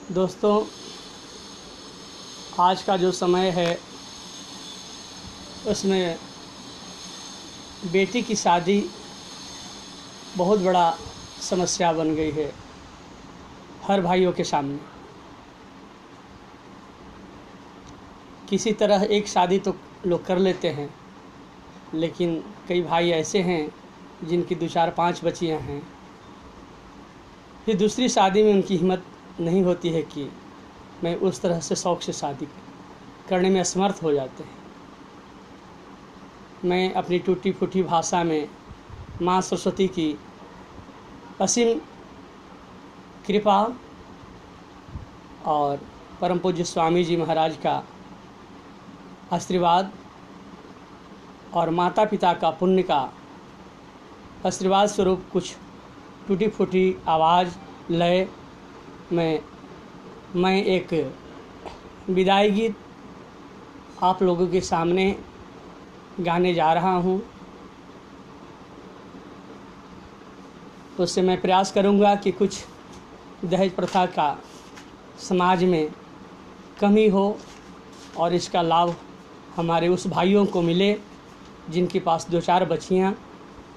दोस्तों, आज का जो समय है उसमें बेटी की शादी बहुत बड़ा समस्या बन गई है हर भाइयों के सामने। किसी तरह एक शादी तो लोग कर लेते हैं, लेकिन कई भाई ऐसे हैं जिनकी 2, 4, 5 बच्चियां हैं, फिर दूसरी शादी में उनकी हिम्मत नहीं होती है कि मैं उस तरह से शौक़ से शादी करने में असमर्थ हो जाते हैं। मैं अपनी टूटी फूटी भाषा में माँ सरस्वती की असीम कृपा और परम पूज्य स्वामी जी महाराज का आशीर्वाद और माता पिता का पुण्य का आशीर्वाद स्वरूप कुछ टूटी फूटी आवाज़ लय में मैं एक विदाई गीत आप लोगों के सामने गाने जा रहा हूँ। उससे मैं प्रयास करूँगा कि कुछ दहेज प्रथा का समाज में कमी हो और इसका लाभ हमारे उस भाइयों को मिले जिनके पास 2, 4 बच्चियाँ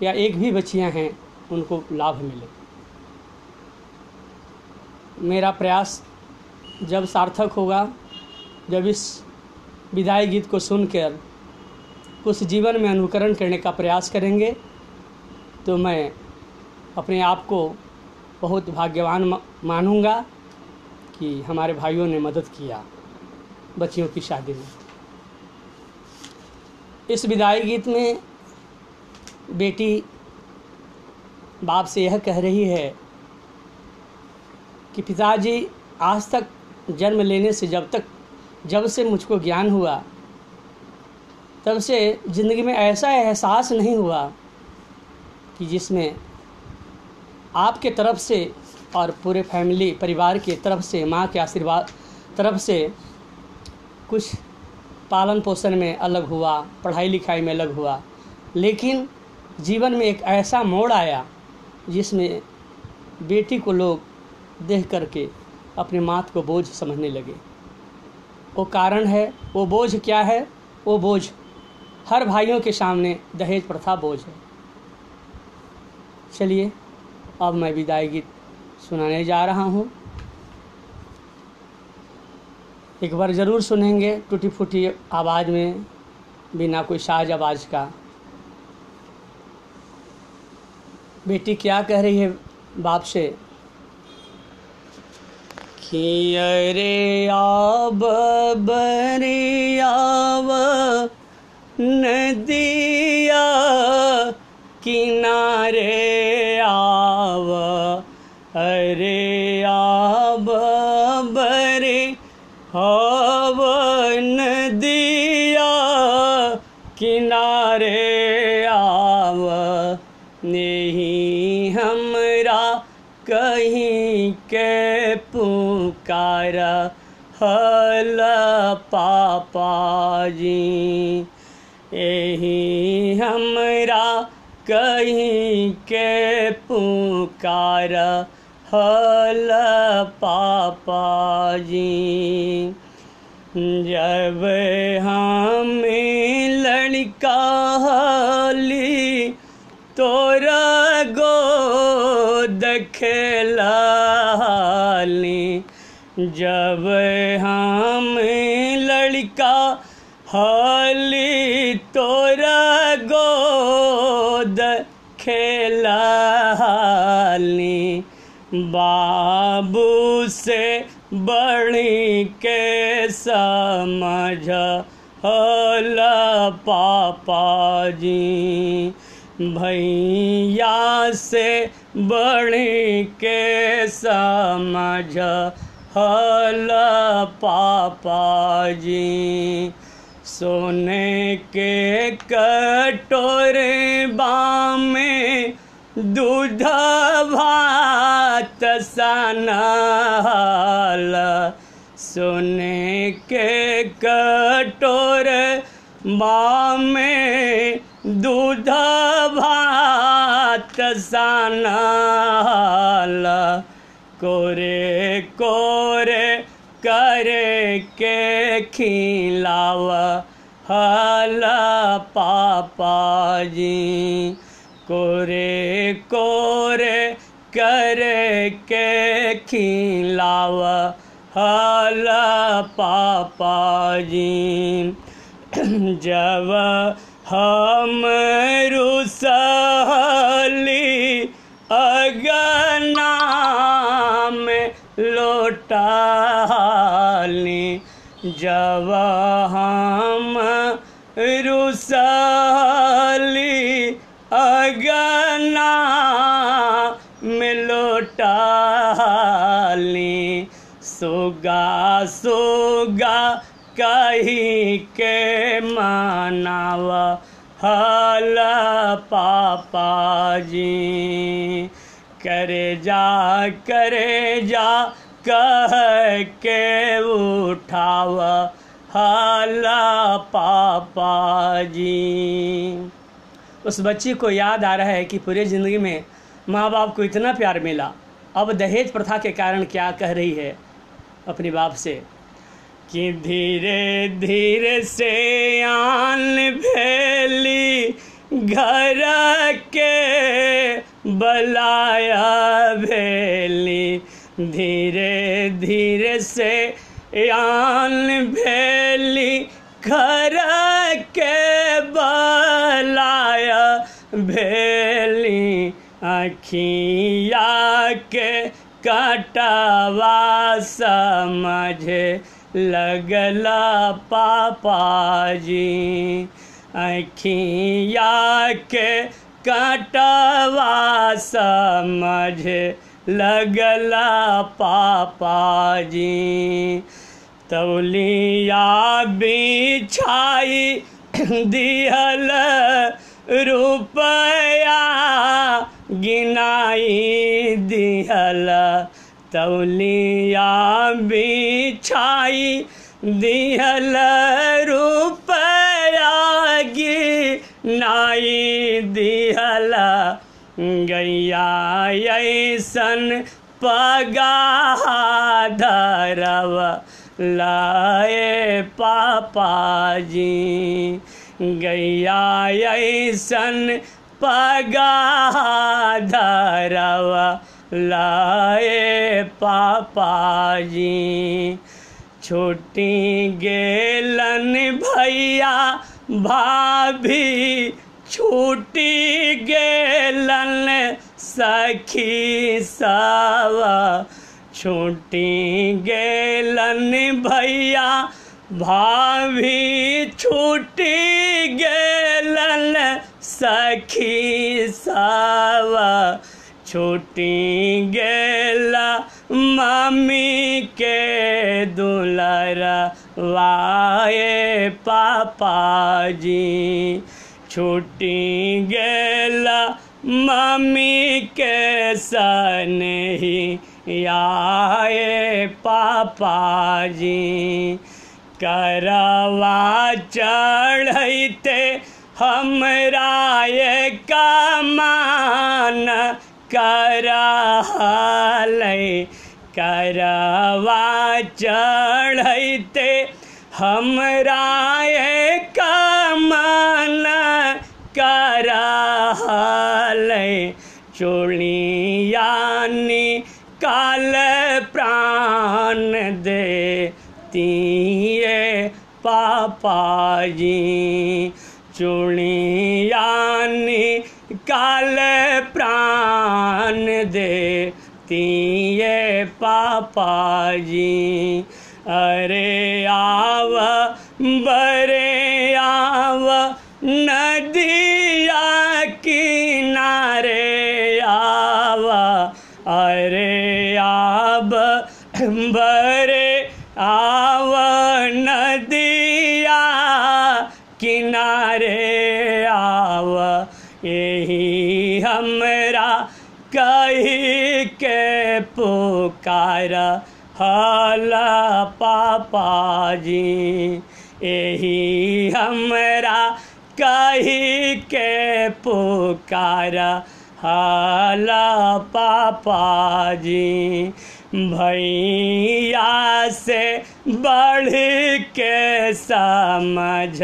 या एक भी बच्चियाँ हैं, उनको लाभ मिले। मेरा प्रयास जब सार्थक होगा, जब इस विदाई गीत को सुनकर कुछ जीवन में अनुकरण करने का प्रयास करेंगे, तो मैं अपने आप को बहुत भाग्यवान मानूंगा कि हमारे भाइयों ने मदद किया बच्चियों की शादी में। इस विदाई गीत में बेटी बाप से यह कह रही है कि पिताजी, आज तक जन्म लेने से जब से मुझको ज्ञान हुआ, तब से ज़िंदगी में ऐसा एहसास नहीं हुआ कि जिसमें आपके तरफ से और पूरे फैमिली परिवार के तरफ से, माँ के आशीर्वाद तरफ से कुछ पालन पोषण में अलग हुआ, पढ़ाई लिखाई में अलग हुआ, लेकिन जीवन में एक ऐसा मोड़ आया जिसमें बेटी को लोग देख करके अपनी मात को बोझ समझने लगे। वो कारण है, वो बोझ क्या है? वो बोझ हर भाइयों के सामने दहेज प्रथा बोझ है। चलिए, अब मैं विदाई गीत सुनाने जा रहा हूँ। एक बार ज़रूर सुनेंगे टूटी फूटी आवाज़ में, बिना कोई साज आवाज़ का। बेटी क्या कह रही है बाप से कि अरे आब बरे आव नदिया किनारे आव, अरे आब बरे आव नदिया किनारे आव, नहीं हमरा कहीं के पुकारा हल पापा जी, यही हमरा कहीं के पुकारा हल पापा जी। जब हमें लड़का हली तोरा गोद खेलाली, जब हम लड़का हली तोरा गोद खेलाली, बाबू से बड़ी के समझ हल पापा जी, भैया से बड़ी के समझ हल पापा जी। सोने के कटोरे बामे दूध भात सनल, सोने के कटोरे बामे दूध भात सनल, कोरे कोरे करे के खिलाव हल पापा जी। कोरे कोरे करे के खिलाव हल पापा जी। जब हम रुसली अगना में लोटाली, जब हम रुसली अगना में लोटाली, सुगा सुगा कही के मनाव हल पापा जी। करे जा कह के उठाव हल पापा जी। उस बच्ची को याद आ रहा है कि पूरे ज़िंदगी में माँ बाप को इतना प्यार मिला, अब दहेज प्रथा के कारण क्या कह रही है अपने बाप से कि धीरे धीरे से आन भेली घर के बलाया भेली, धीरे धीरे से आन भेली घर के बलाया भेली, अखिया के कटवा समझे लगला पापा जी। अखिया के कटवा समझे लगला पापा जी। तौलिया बिछाई दिहल रुपया गिनाई दिहल, तौलिया बिछाई दिहल रुपया गिनाई दिहल, गैया ऐसन पगाधरव लाए पापा जी। गैया ऐसन पगाधरव लाए पापा जी। छूटी गेलन भैया भाभी, छूटी गेलन सखी सावा, छूटी गेलन भैया भाभी, छूटी गेलन सखी सावा, छूटी गेला मम्मी के दुलारा वाए पापा जी। छूटी गेला मम्मी के सनेही आए पापा जी। करवा चढ़ते हमरा ये कमान कराले, करवा चढ़ते हमरा ये कमान कराले, चोलियानी काल प्राण देतिए पापा जी। चुड़ियानी काल प्राण देतिए पापा जी। अरे आव बरे आव नदिया किनारे आवा, अरे आब बरे आव नदिया किनारे आव, यही हमरा कही के पुकारा हाला पापा जी। यही हमरा कही के पुकारा हाला पापा जी, भैया से बढ़ के समझ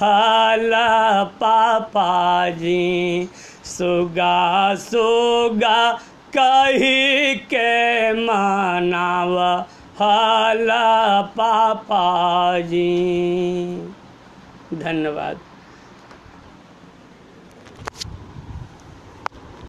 हाला पापा जी, सुगा सुगा कही के मनाव हाला पापा जी। धन्यवाद।